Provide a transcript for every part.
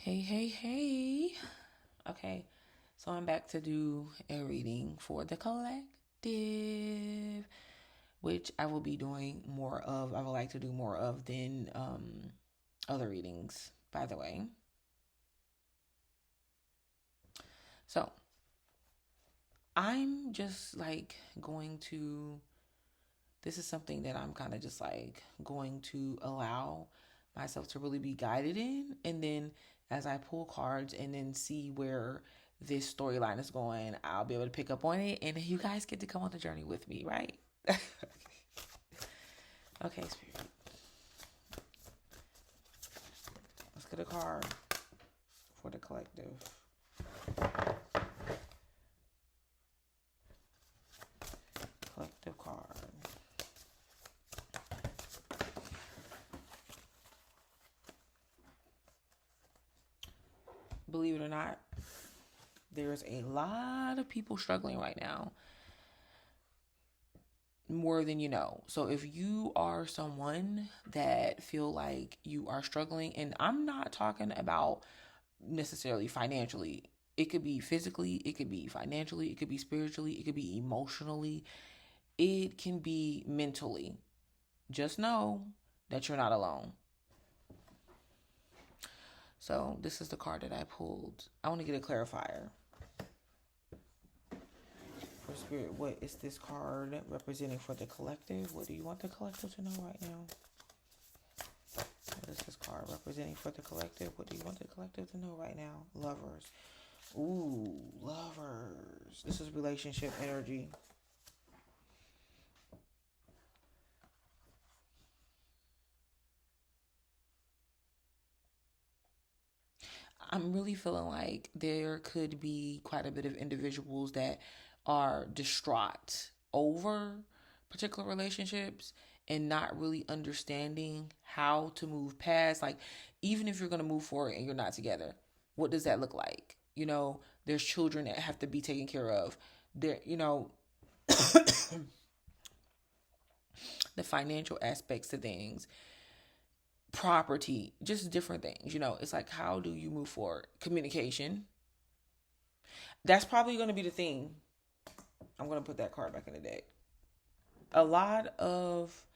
Hey, hey, hey. Okay, so I'm back to do a reading for the collective, which I will be doing more of. I would like to do more of than other readings, by the way. So I'm just like going to, this is something that I'm kind of just like going to allow myself to really be guided in. And then as I pull cards and then see where this storyline is going, I'll be able to pick up on it. And you guys get to come on the journey with me, right? Okay, Spirit. Let's get a card for the collective. Collective card. Believe it or not, there's a lot of people struggling right now, more than you know. So if you are someone that feel like you are struggling, and I'm not talking about necessarily financially, it could be physically, it could be financially, it could be spiritually, it could be emotionally, it can be mentally. Just know that you're not alone. So this is the card that I pulled. I want to get a clarifier. For Spirit, what is this card representing for the collective? What do you want the collective to know right now? What is this card representing for the collective? What do you want the collective to know right now? Lovers. Ooh, lovers. This is relationship energy. I'm really feeling like there could be quite a bit of individuals that are distraught over particular relationships and not really understanding how to move past. Like, even if you're going to move forward and you're not together, what does that look like? There's children that have to be taken care of. The financial aspects to things, property, just different things. It's like, how do you move forward? Communication. That's probably going to be the thing. I'm going to put that card back in the deck. A lot of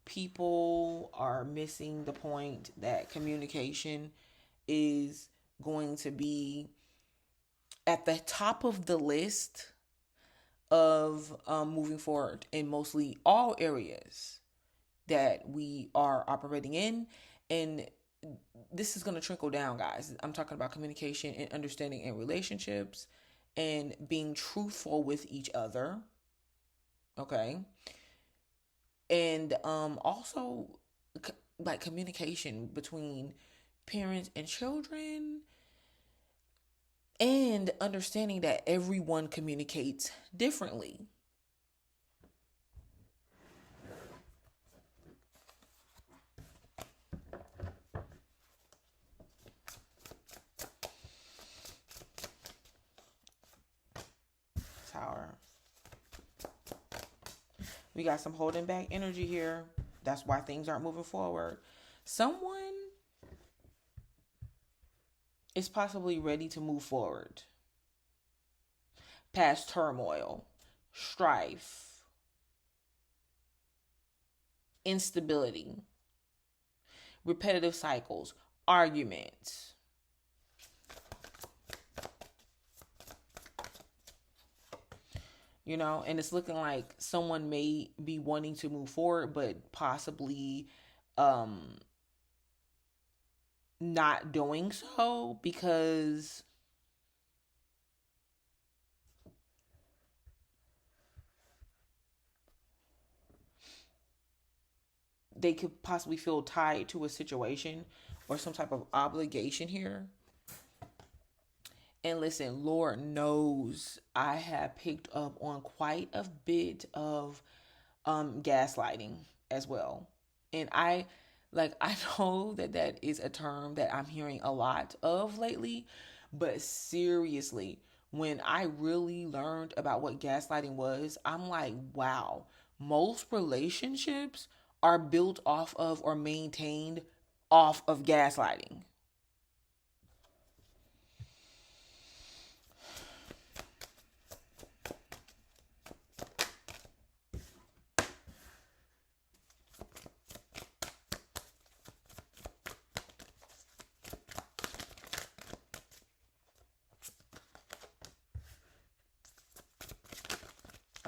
people are missing the point that communication is going to be at the top of the list of moving forward in mostly all areas that we are operating in. And this is going to trickle down, guys. I'm talking about communication and understanding in relationships and being truthful with each other. Okay. And also like communication between parents and children, and understanding that everyone communicates differently. Tower. We got some holding back energy here. That's why things aren't moving forward. Someone is possibly ready to move forward past turmoil, strife, instability, repetitive cycles, arguments. And it's looking like someone may be wanting to move forward, but possibly not doing so because they could possibly feel tied to a situation or some type of obligation here. And listen, Lord knows I have picked up on quite a bit of gaslighting as well. And I know that that is a term that I'm hearing a lot of lately, but seriously, when I really learned about what gaslighting was, I'm like, wow, most relationships are built off of or maintained off of gaslighting.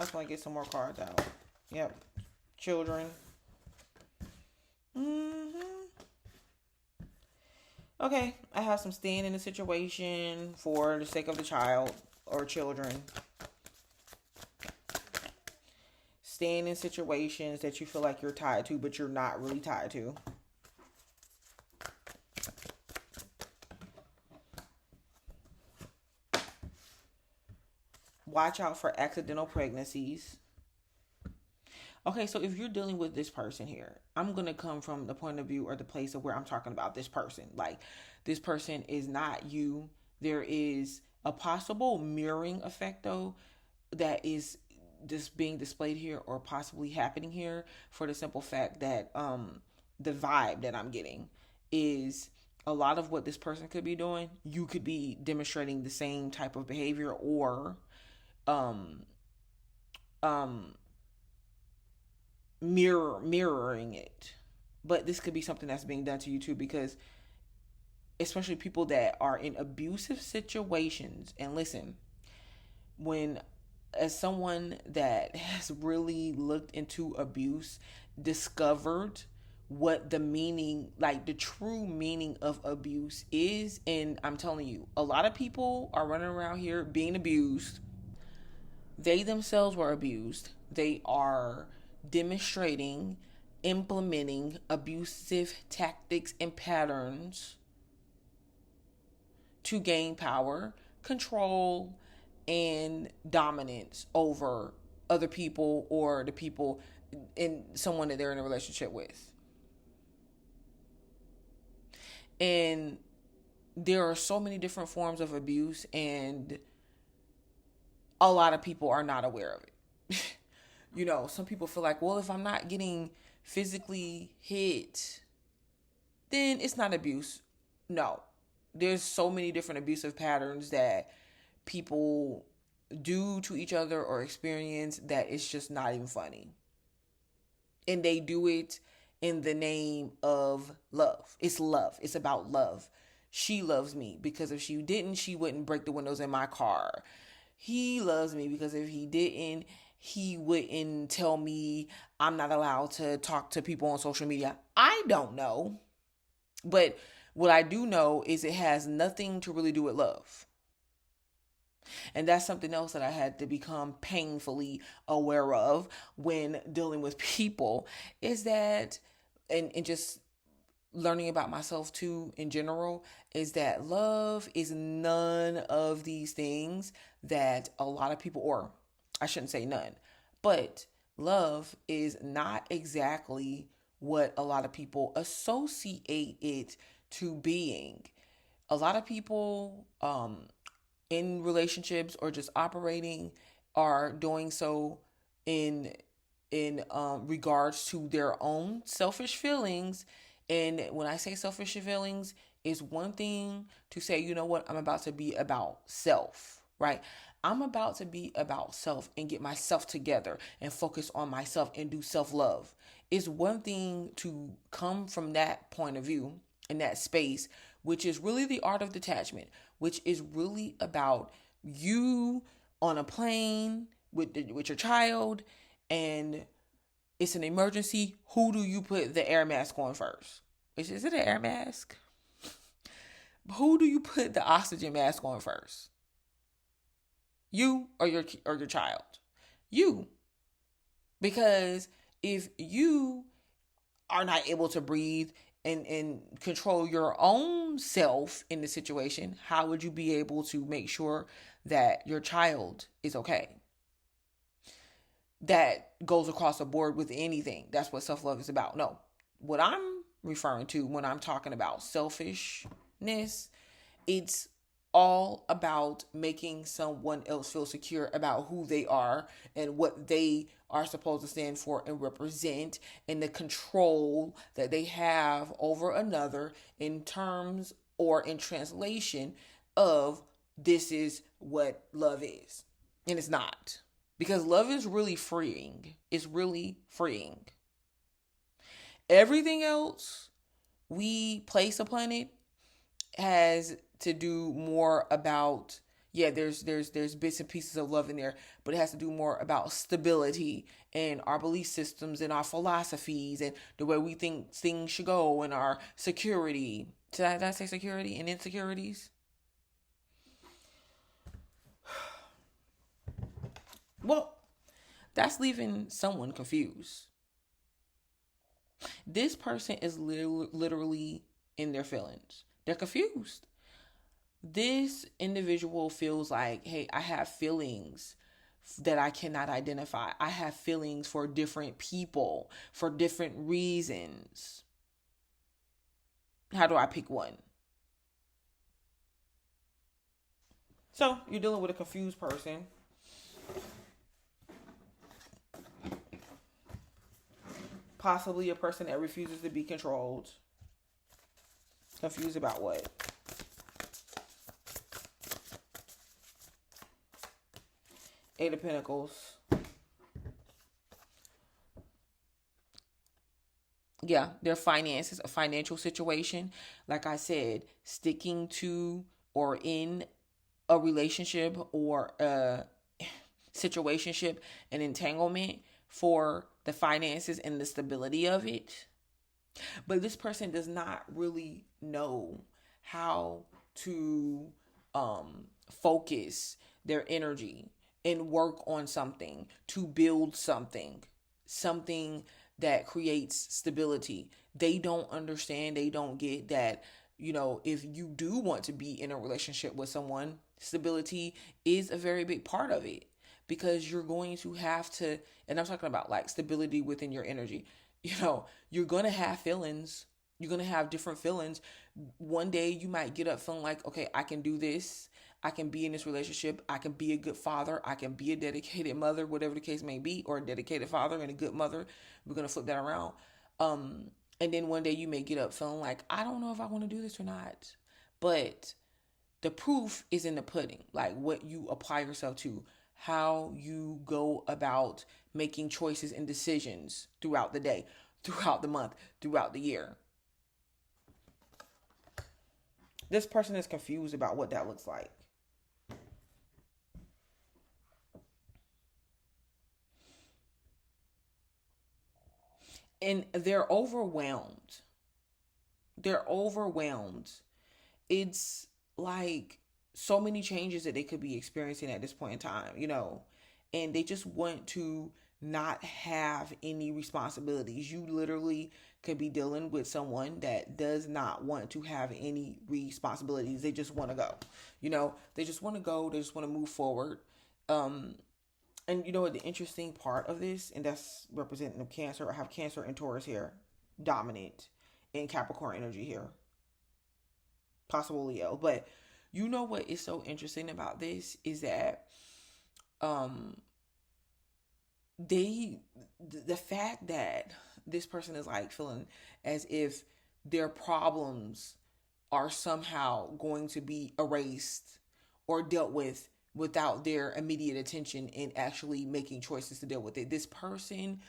I just want to get some more cards out. Yep. Children. Okay, I have some staying in the situation for the sake of the child or children. Staying in situations that you feel like you're tied to, but you're not really tied to. Watch out for accidental pregnancies. Okay, so if you're dealing with this person here, I'm going to come from the point of view or the place of where I'm talking about this person. Like, this person is not you. There is a possible mirroring effect, though, that is just being displayed here or possibly happening here for the simple fact that the vibe that I'm getting is a lot of what this person could be doing. You could be demonstrating the same type of behavior or um um mirroring it. But this could be something that's being done to you too, because especially people that are in abusive situations. And listen, when as someone that has really looked into abuse, discovered what the meaning, like the true meaning of abuse is. And I'm telling you, a lot of people are running around here being abused. They themselves were abused. They are demonstrating, implementing abusive tactics and patterns to gain power, control, and dominance over other people or the people in someone that they're in a relationship with. And there are so many different forms of abuse, and a lot of people are not aware of it. You know, some people feel like, well, if I'm not getting physically hit, then it's not abuse. No, there's so many different abusive patterns that people do to each other or experience that it's just not even funny. And they do it in the name of love. It's love. It's about love. She loves me because if she didn't, she wouldn't break the windows in my car. He loves me because if he didn't, he wouldn't tell me I'm not allowed to talk to people on social media. I don't know. But what I do know is it has nothing to really do with love. And that's something else that I had to become painfully aware of when dealing with people is that, and just learning about myself too in general, is that love is none of these things that a lot of people, or I shouldn't say none, but love is not exactly what a lot of people associate it to being. A lot of people in relationships or just operating are doing so in regards to their own selfish feelings. And when I say selfish feelings, it's one thing to say, you know what, I'm about to be about self, right? I'm about to be about self and get myself together and focus on myself and do self-love. It's one thing to come from that point of view in that space, which is really the art of detachment, which is really about you on a plane with your child, and it's an emergency. Who do you put the air mask on first? Is it an air mask? Who do you put the oxygen mask on first? You or your child? You. Because if you are not able to breathe and control your own self in the situation, how would you be able to make sure that your child is okay? That goes across the board with anything. That's what self-love is about. No, what I'm referring to when I'm talking about selfishness, it's all about making someone else feel secure about who they are and what they are supposed to stand for and represent, and the control that they have over another in terms or in translation of this is what love is. And it's not. Because love is really freeing. It's really freeing. Everything else we place upon it has to do more about Yeah, there's bits and pieces of love in there, but it has to do more about stability and our belief systems and our philosophies and the way we think things should go and our security. Did I say security and insecurities? Well, that's leaving someone confused. This person is literally in their feelings. They're confused. This individual feels like, hey, I have feelings that I cannot identify. I have feelings for different people for different reasons. How do I pick one? So you're dealing with a confused person. Possibly a person that refuses to be controlled. Confused about what? Eight of Pentacles. Yeah, their finances, a financial situation. Like I said, sticking to or in a relationship or a situationship, an entanglement for the finances and the stability of it. But this person does not really know how to focus their energy and work on something to build something that creates stability. They don't understand, they don't get that, if you do want to be in a relationship with someone, stability is a very big part of it, because you're going to have to, and I'm talking about like stability within your energy. You're going to have feelings. You're going to have different feelings. One day you might get up feeling like, okay, I can do this. I can be in this relationship. I can be a good father. I can be a dedicated mother, whatever the case may be, or a dedicated father and a good mother. We're going to flip that around. And then one day you may get up feeling like, I don't know if I want to do this or not. But the proof is in the pudding, like what you apply yourself to, how you go about making choices and decisions throughout the day, throughout the month, throughout the year. This person is confused about what that looks like. And they're overwhelmed. They're overwhelmed. It's like so many changes that they could be experiencing at this point in time, and they just want to not have any responsibilities. You literally could be dealing with someone that does not want to have any responsibilities. They just want to go. They just want to go. They just want to move forward. And what the interesting part of this, and that's representing of Cancer. I have Cancer and Taurus here, dominant in Capricorn energy here. Possible Leo. But what is so interesting about this is that the fact that this person is like feeling as if their problems are somehow going to be erased or dealt with without their immediate attention and actually making choices to deal with it. This person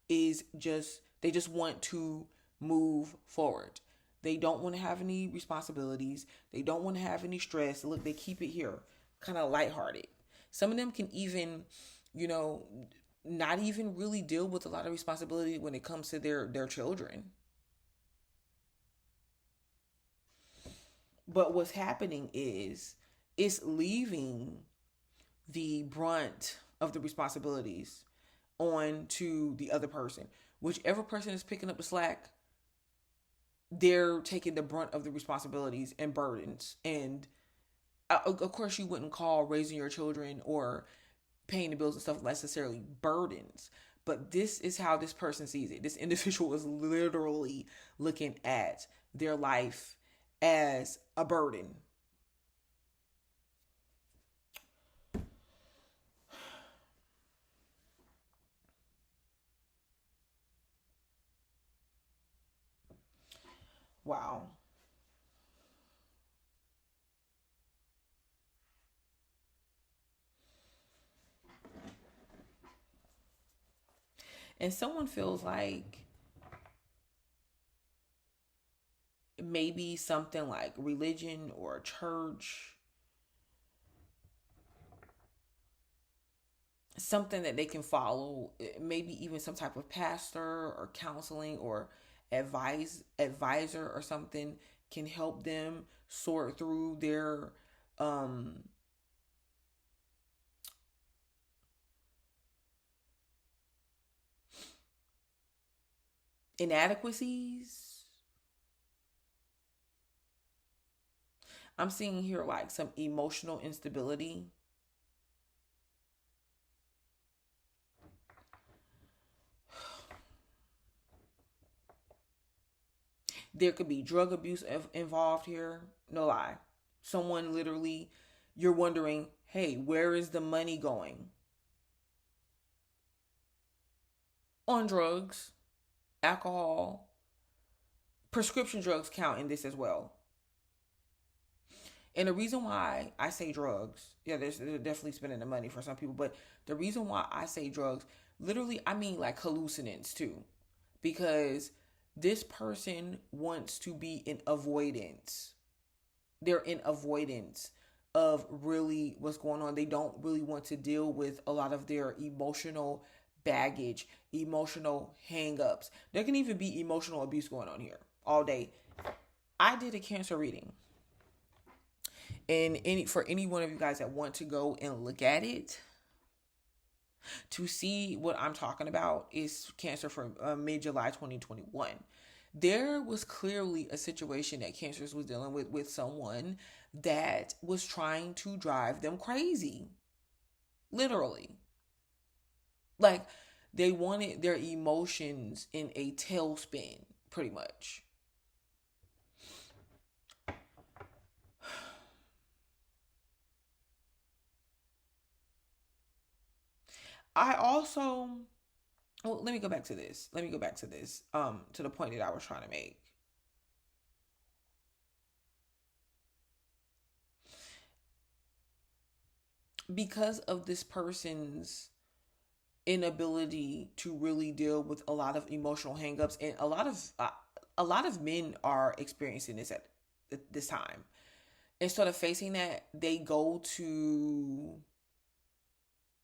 they just want to move forward. They don't want to have any responsibilities. They don't want to have any stress. Look, they keep it here, kind of lighthearted. Some of them can even, not even really deal with a lot of responsibility when it comes to their children. But what's happening is it's leaving the brunt of the responsibilities on to the other person. Whichever person is picking up the slack, they're taking the brunt of the responsibilities and burdens. And of course, you wouldn't call raising your children or paying the bills and stuff necessarily burdens. But this is how this person sees it. This individual is literally looking at their life as a burden. Wow. And someone feels like maybe something like religion or church something that they can follow, maybe even some type of pastor or counseling or advisor or something can help them sort through their um inadequacies. I'm seeing here like some emotional instability. There could be drug abuse involved here. No lie. Someone literally, you're wondering, hey, where is the money going? On drugs, alcohol, prescription drugs count in this as well. And the reason why I say drugs, yeah, they're definitely spending the money for some people, but the reason why I say drugs, literally, I mean like hallucinants too, because this person wants to be in avoidance. They're in avoidance of really what's going on. They don't really want to deal with a lot of their emotional baggage, emotional hangups. There can even be emotional abuse going on here all day. I did a cancer reading. And for any one of you guys that want to go and look at it to see what I'm talking about, is cancer for mid-July 2021. There was clearly a situation that Cancers was dealing with someone that was trying to drive them crazy. Literally. Like, they wanted their emotions in a tailspin, pretty much. I also, well, let me go back to this. To the point that I was trying to make. Because of this person's inability to really deal with a lot of emotional hangups, and a lot of men are experiencing this at this time. Instead of facing that, they go to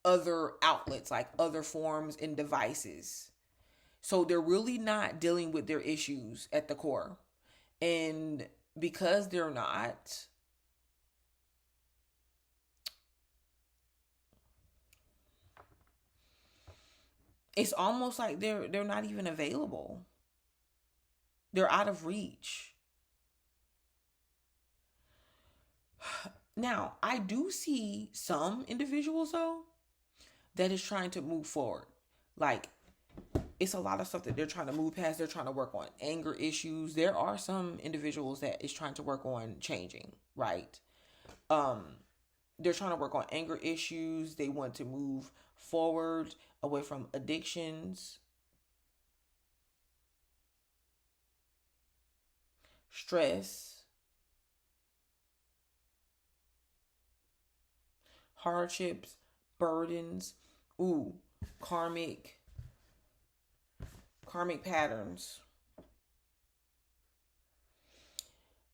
other outlets, like other forms and devices. So they're really not dealing with their issues at the core. And because they're not, it's almost like they're not even available. They're out of reach. Now, I do see some individuals though that is trying to move forward. Like, it's a lot of stuff that they're trying to move past. They're trying to work on anger issues. There are some individuals that is trying to work on changing, right? Um, they're trying to work on anger issues. They want to move forward away from addictions, stress, hardships, burdens, ooh, karmic patterns.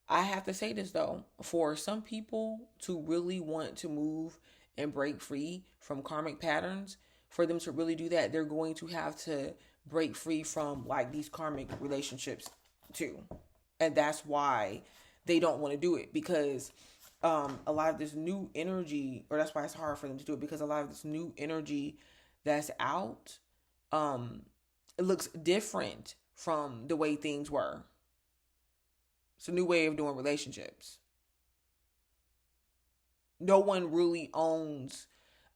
I have to say this though, for some people to really want to move and break free from karmic patterns, for them to really do that, they're going to have to break free from like these karmic relationships too. And that's why they don't want to do it, because a lot of this new energy, or that's why it's hard for them to do it, because a lot of this new energy that's out, it looks different from the way things were. It's a new way of doing relationships. No one really owns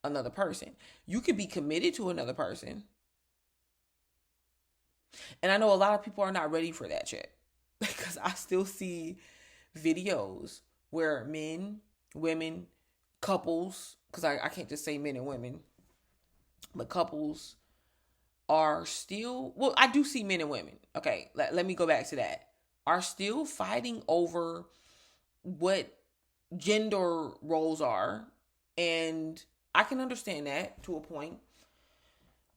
another person. You could be committed to another person. And I know a lot of people are not ready for that yet. Because I still see videos where men, women, couples, because I can't just say men and women, but couples are still, well, I do see men and women. Okay, let me go back to that. Are still fighting over what gender roles are. And I can understand that to a point.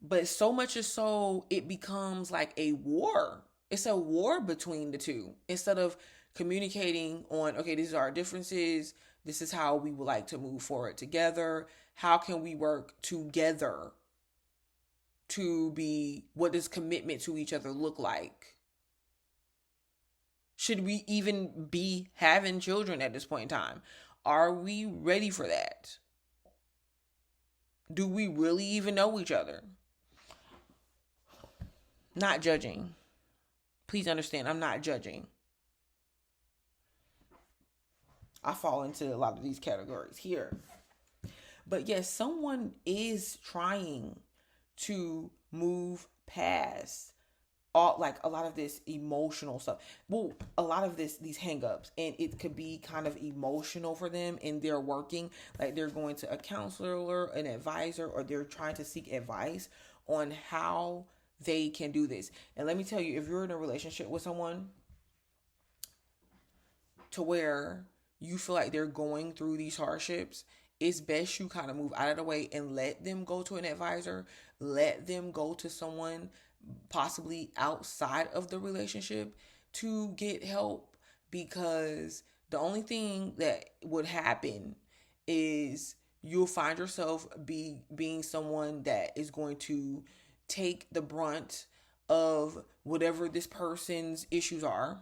But so much is so, it becomes like a war. It's a war between the two. Instead of communicating on, okay, these are our differences. This is how we would like to move forward together. How can we work together to be, what does commitment to each other look like? Should we even be having children at this point in time? Are we ready for that? Do we really even know each other? Not judging. Please understand, I'm not judging. I fall into a lot of these categories here. But yes, someone is trying to move past all, like, a lot of this emotional stuff. Well, a lot of these hangups, and it could be kind of emotional for them, and they're working, like they're going to a counselor, an advisor, or they're trying to seek advice on how they can do this. And let me tell you, if you're in a relationship with someone to where you feel like they're going through these hardships, it's best you kind of move out of the way and let them go to an advisor, let them go to someone possibly outside of the relationship to get help, because the only thing that would happen is you'll find yourself being someone that is going to take the brunt of whatever this person's issues are,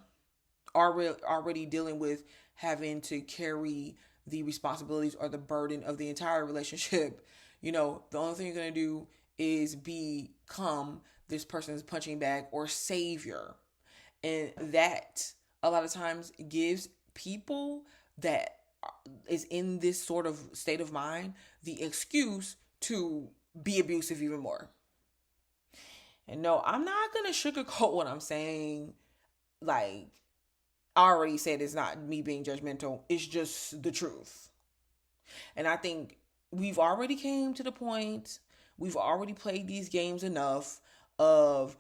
already dealing with having to carry the responsibilities or the burden of the entire relationship. The only thing you're going to do is become this person's punching bag or savior. And that a lot of times gives people that is in this sort of state of mind the excuse to be abusive even more. And no, I'm not going to sugarcoat what I'm saying. Like, I already said, it's not me being judgmental. It's just the truth. And I think we've already came to the point, we've already played these games enough of,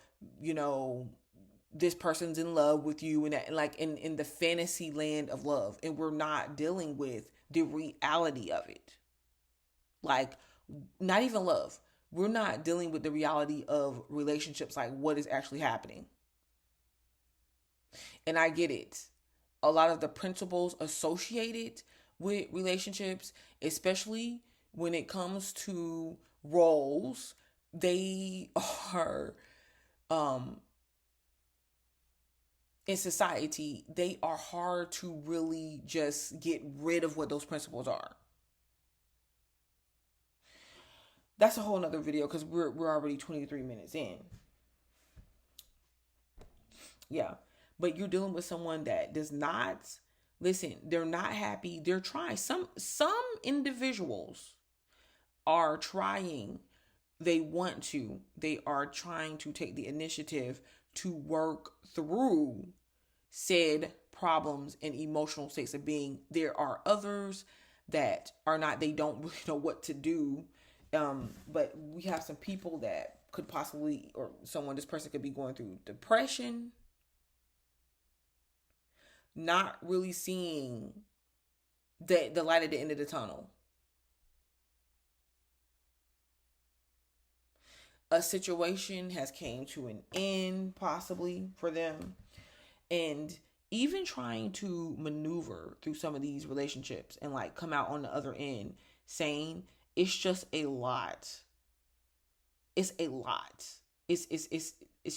this person's in love with you, and that, like, in the fantasy land of love, and we're not dealing with the reality of it. Like, not even love. We're not dealing with the reality of relationships, like what is actually happening. And I get it. A lot of the principles associated with relationships, especially when it comes to roles, they are, in society, they are hard to really just get rid of what those principles are. That's a whole nother video, because we're already 23 minutes in. Yeah. But you're dealing with someone that does not listen. They're not happy. They're trying. Some individuals are trying. They want to. They are trying to take the initiative to work through said problems and emotional states of being. There are others that are not. They don't really know what to do. But we have some people that could possibly, or this person could be going through depression, not really seeing the light at the end of the tunnel. A situation has came to an end, possibly, for them. And even trying to maneuver through some of these relationships and, like, come out on the other end saying, it's just a lot. It's a lot. It's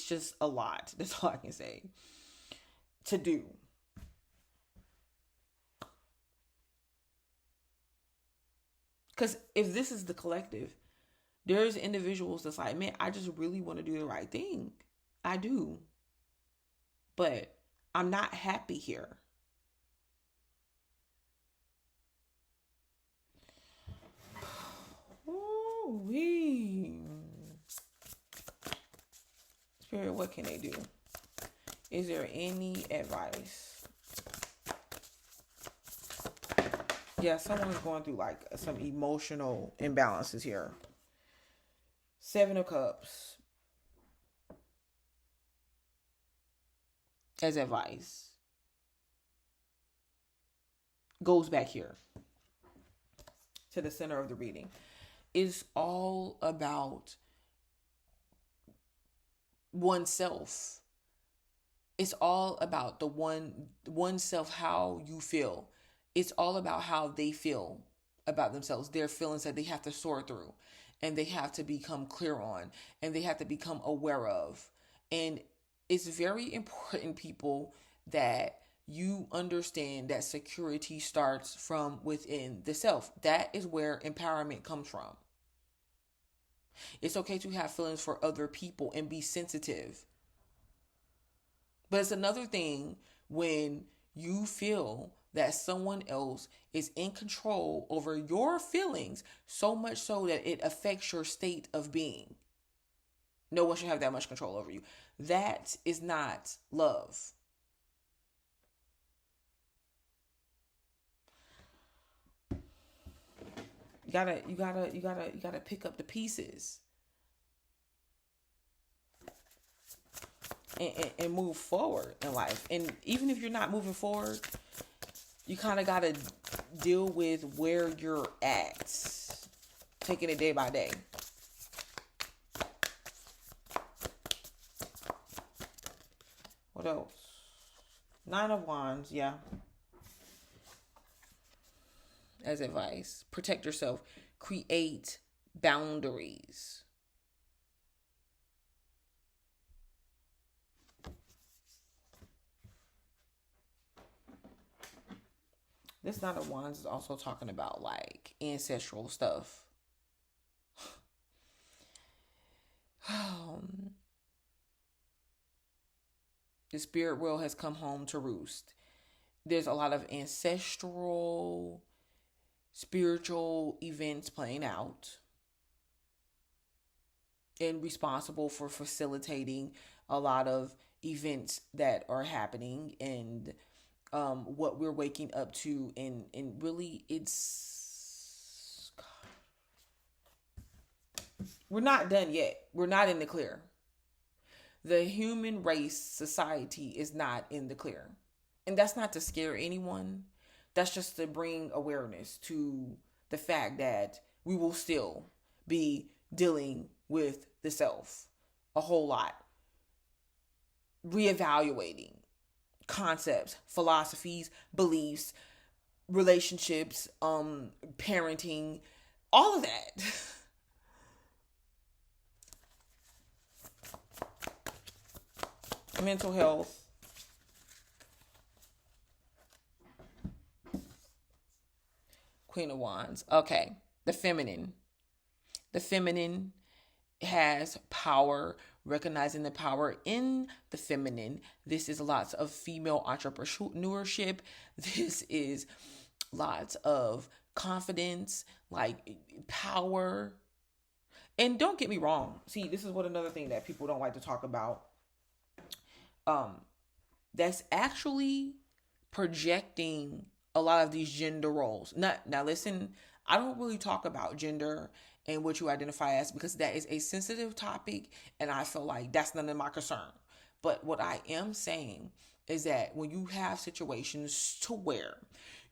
just a lot. That's all I can say. To do. Because if this is the collective, there's individuals that's like, man, I just really want to do the right thing. I do. But I'm not happy here. Ooh-wee. Spirit, what can they do? Is there any advice? Yeah, someone's going through, like, some emotional imbalances here. 7 of Cups as advice goes back here to the center of the reading. It's all about oneself It's all about the one self, how you feel. It's all about how they feel about themselves, their feelings that they have to sort through and they have to become clear on and they have to become aware of. And it's very important, people, that you understand that security starts from within the self. That is where empowerment comes from. It's okay to have feelings for other people and be sensitive. But it's another thing when you feel that someone else is in control over your feelings, so much so that it affects your state of being. No one should have that much control over you. That is not love. You gotta pick up the pieces and move forward in life. And even if you're not moving forward, you kind of gotta deal with where you're at, taking it day by day. What else? Nine of Wands, yeah. As advice, protect yourself, create boundaries. This Nine of Wands is also talking about like ancestral stuff. The spirit world has come home to roost. There's a lot of ancestral, spiritual events playing out and responsible for facilitating a lot of events that are happening and what we're waking up to. And really, it's... We're not done yet. We're not in the clear. The human race, society is not in the clear. And that's not to scare anyone. That's just to bring awareness to the fact that we will still be dealing with the self a whole lot. Reevaluating concepts, philosophies, beliefs, relationships, parenting, all of that. Mental health. Queen of Wands. Okay. The feminine. The feminine has power, recognizing the power in the feminine. This is lots of female entrepreneurship. This is lots of confidence, like power. And don't get me wrong. See, this is what another thing that people don't like to talk about. That's actually projecting a lot of these gender roles. Now listen, I don't really talk about gender and what you identify as because that is a sensitive topic and I feel like that's none of my concern. But what I am saying is that when you have situations to where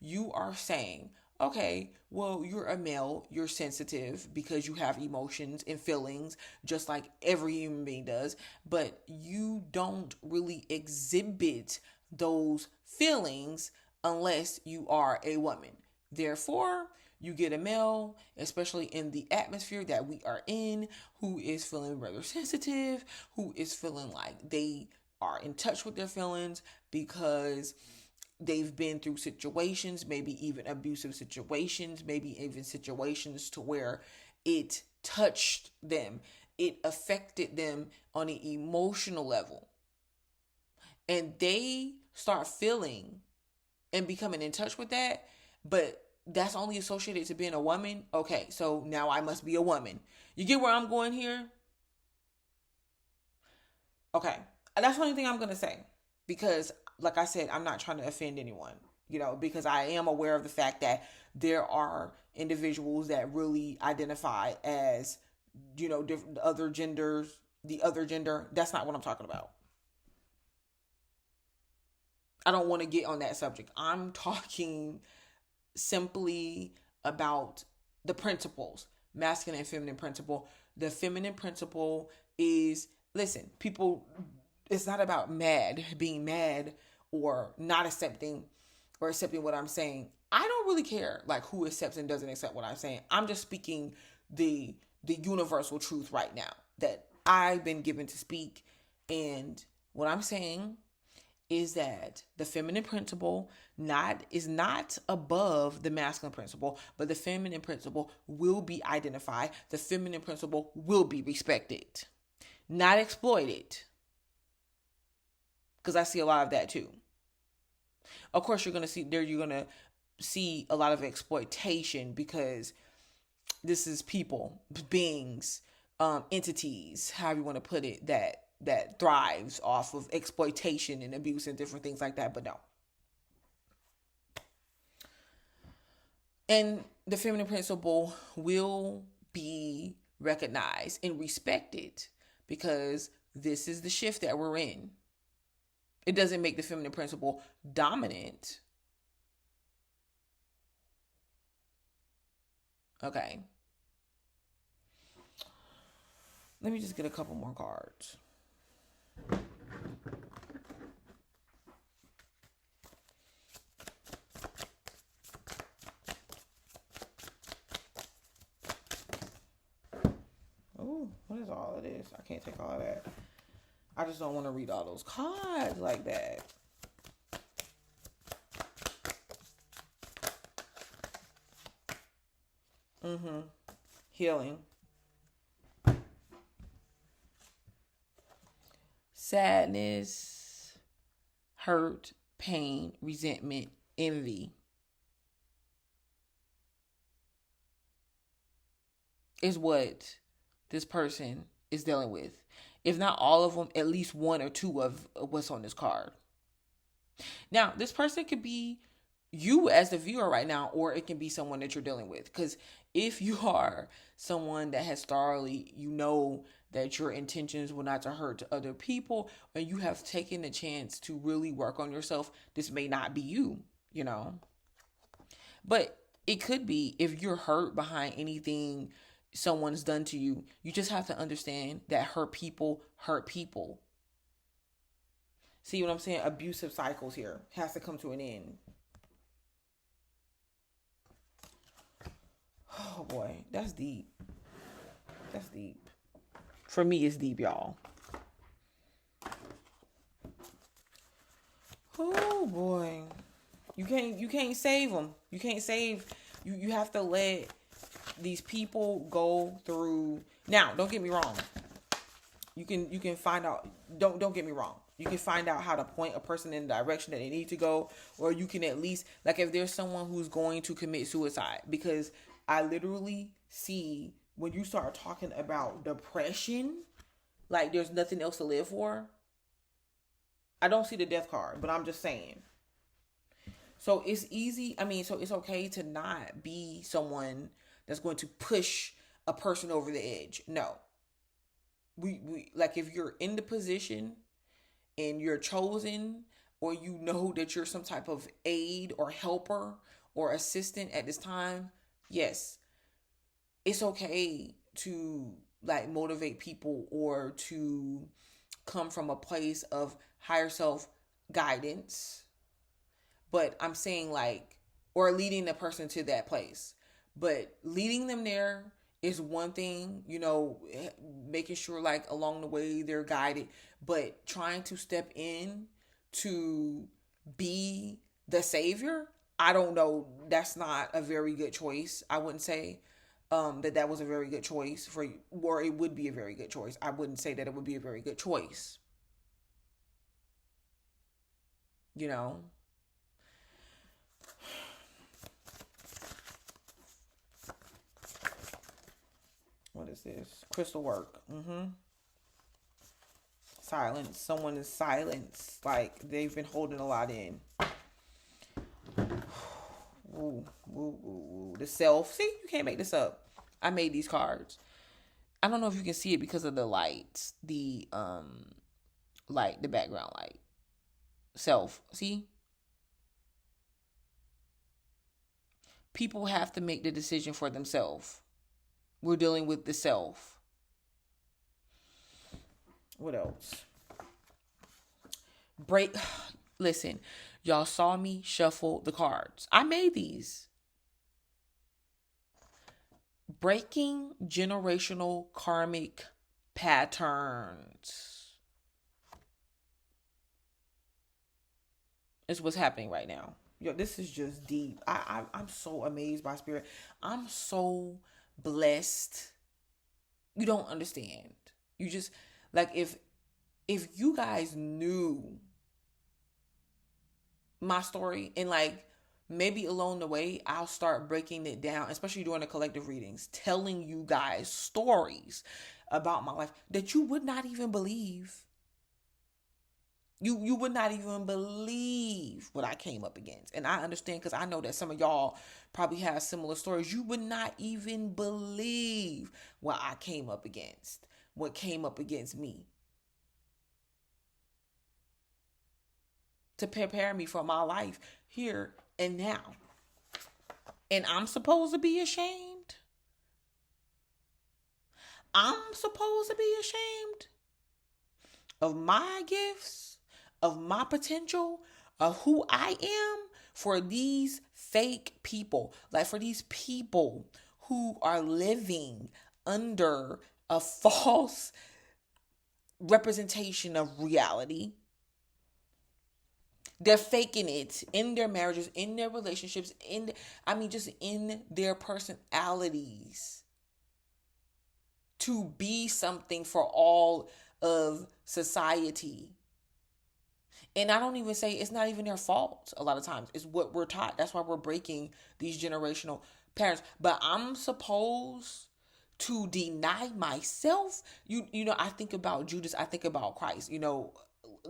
you are saying, okay, well, you're a male, you're sensitive because you have emotions and feelings just like every human being does, but you don't really exhibit those feelings unless you are a woman. Therefore, you get a male, especially in the atmosphere that we are in, who is feeling rather sensitive, who is feeling like they are in touch with their feelings because they've been through situations, maybe even abusive situations, maybe even situations to where it touched them. It affected them on an emotional level. And they start feeling and becoming in touch with that, but that's only associated to being a woman. Okay, so now I must be a woman. You get where I'm going here? Okay, that's the only thing I'm going to say because like I said, I'm not trying to offend anyone, because I am aware of the fact that there are individuals that really identify as, different other genders, the other gender. That's not what I'm talking about. I don't want to get on that subject. I'm talking simply about the principles, masculine and feminine principle. The feminine principle is, listen, people it's not about being mad or not accepting or accepting what I'm saying. I don't really care like who accepts and doesn't accept what I'm saying. I'm just speaking the universal truth right now that I've been given to speak. And what I'm saying is that the feminine principle is not above the masculine principle, but the feminine principle will be identified. The feminine principle will be respected, not exploited. Because I see a lot of that too. Of course, you're gonna see a lot of exploitation because this is people, beings, entities, however you want to put it, that thrives off of exploitation and abuse and different things like that. But no. And the feminine principle will be recognized and respected because this is the shift that we're in. It doesn't make the feminine principle dominant. Okay. Let me just get a couple more cards. Oh, what is all of this? I can't take all of that. I just don't want to read all those cards like that. Healing. Sadness, hurt, pain, resentment, envy is what this person is dealing with. If not all of them, at least one or two of what's on this card. Now, this person could be you as the viewer right now, or it can be someone that you're dealing with. Because if you are someone that has thoroughly, you know that your intentions were not to hurt other people, and you have taken the chance to really work on yourself, this may not be you, you know. But it could be if you're hurt behind anything someone's done to you. You just have to understand that hurt people hurt people. See what I'm saying? Abusive cycles here has to come to an end. Oh boy, that's deep. That's deep. For me, it's deep, y'all. Oh boy, you can't save them. You can't save. You have to let these people go through. Now, don't get me wrong. You can find out. Don't get me wrong. You can find out how to point a person in the direction that they need to go, or you can at least, like, if there's someone who's going to commit suicide, because I literally see when you start talking about depression, like there's nothing else to live for. I don't see the death card, but I'm just saying. So it's easy. I mean, so it's okay to not be someone that's going to push a person over the edge. No. We like, if you're in the position and you're chosen, or you know that you're some type of aid or helper or assistant at this time, yes, it's okay to like motivate people or to come from a place of higher self guidance. But I'm saying, like, or leading the person to that place. But leading them there is one thing, you know, making sure like along the way they're guided, but trying to step in to be the savior, I don't know. That's not a very good choice. I wouldn't say that was a very good choice for you, or it would be a very good choice. I wouldn't say that it would be a very good choice. You know? What is this? Crystal work. Silence. Someone is silenced. Like they've been holding a lot in. Ooh, ooh, ooh, ooh. The self. See, you can't make this up. I made these cards. I don't know if you can see it because of the lights. The light, the background light. Self. See? People have to make the decision for themselves. We're dealing with the self. What else? Break. Listen, y'all saw me shuffle the cards. I made these. Breaking generational karmic patterns is what's happening right now. Yo, this is just deep. I'm so amazed by spirit. I'm so blessed. You don't understand. You just like if you guys knew my story, and like maybe along the way I'll start breaking it down, especially during the collective readings, telling you guys stories about my life that you would not even believe. You would not even believe what I came up against. And I understand, because I know that some of y'all probably have similar stories. You would not even believe what I came up against, what came up against me, to prepare me for my life here and now. And I'm supposed to be ashamed? I'm supposed to be ashamed of my gifts, of my potential, of who I am, for these fake people, like for these people who are living under a false representation of reality. They're faking it in their marriages, in their relationships, just in their personalities, to be something for all of society. And I don't even say it's not even their fault a lot of times. It's what we're taught. That's why we're breaking these generational patterns. But I'm supposed to deny myself. You know, I think about Judas, I think about Christ,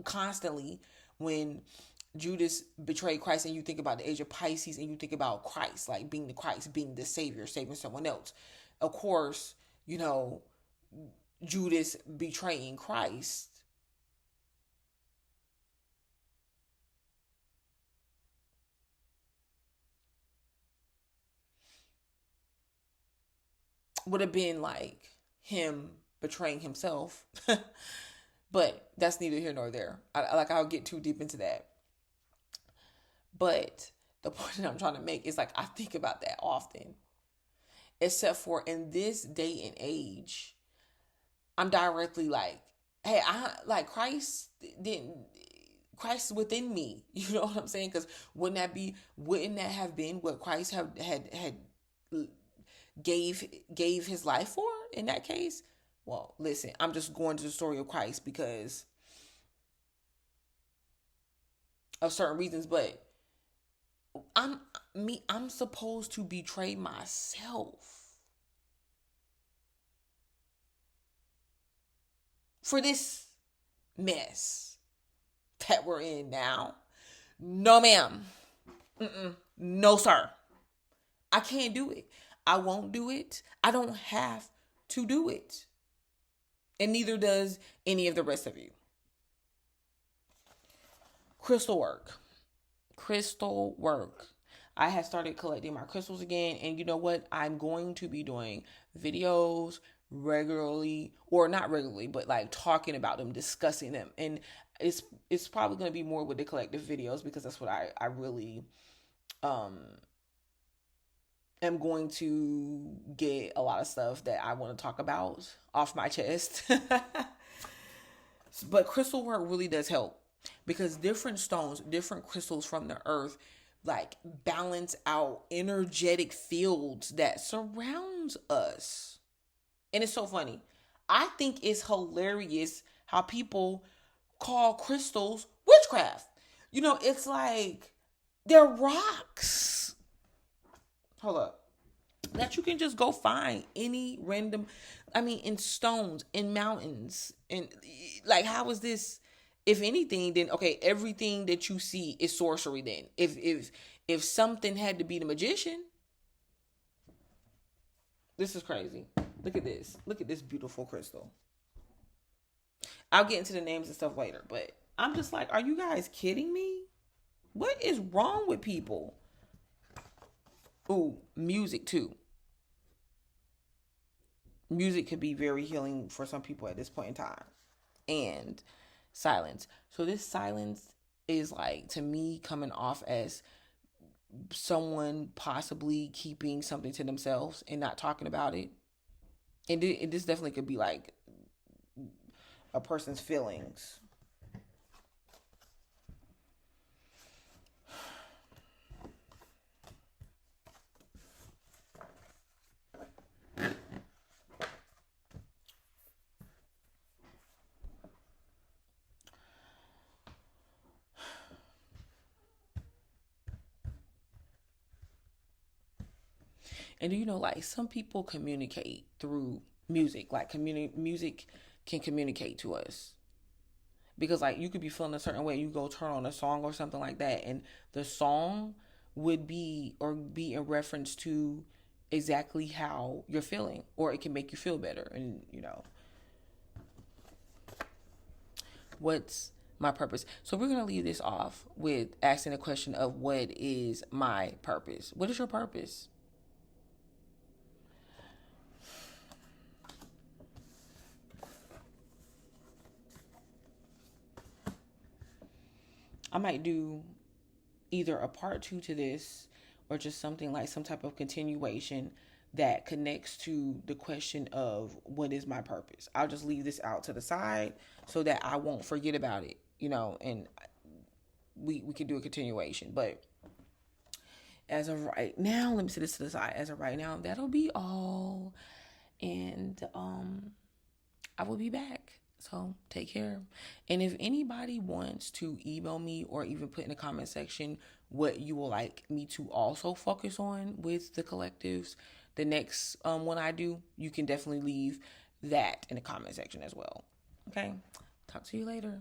constantly when Judas betrayed Christ, and you think about the age of Pisces, and you think about Christ, like being the Christ, being the Savior, saving someone else. Of course, Judas betraying Christ would have been like him betraying himself. But that's neither here nor there. I'll get too deep into that. But the point that I'm trying to make is, like, I think about that often. Except for in this day and age, I'm directly like, hey, Christ is within me. You know what I'm saying? Because wouldn't that have been what Christ had gave his life for in that case? Well, listen, I'm just going to the story of Christ because of certain reasons, but I'm supposed to betray myself for this mess that we're in now. No, ma'am. No, sir. I can't do it. I won't do it. I don't have to do it. And neither does any of the rest of you. Crystal work. I have started collecting my crystals again, and you know what? I'm going to be doing videos regularly, or not regularly, but like talking about them, discussing them. And it's probably going to be more with the collective videos, because that's what I really am going to get a lot of stuff that I want to talk about off my chest. But crystal work really does help, because different stones, different crystals from the earth, like, balance out energetic fields that surrounds us. And it's so funny. I think it's hilarious how people call crystals witchcraft. It's like they're rocks. Hold up. That you can just go find any random, in stones, in mountains. And like, how is this? If anything, then okay, everything that you see is sorcery then. If something had to be the magician. This is crazy. Look at this. Look at this beautiful crystal. I'll get into the names and stuff later, but I'm just like, are you guys kidding me? What is wrong with people? Ooh, music too. Music could be very healing for some people at this point in time. And silence. So this silence is like, to me, coming off as someone possibly keeping something to themselves and not talking about it. And this definitely could be like a person's feelings. And do you know, like, some people communicate through music. Like, music can communicate to us. Because, like, you could be feeling a certain way, you go turn on a song or something like that, and the song would be in reference to exactly how you're feeling, or it can make you feel better. And, what's my purpose? So we're going to leave this off with asking the question of, what is my purpose? What is your purpose? I might do either a part 2 to this, or just something like some type of continuation that connects to the question of, what is my purpose. I'll just leave this out to the side so that I won't forget about it, and we can do a continuation. But as of right now, let me set this to the side. As of right now, that'll be all. And I will be back. So take care. And if anybody wants to email me, or even put in the comment section what you will like me to also focus on with the collectives, the next one I do, you can definitely leave that in the comment section as well. Okay. Talk to you later.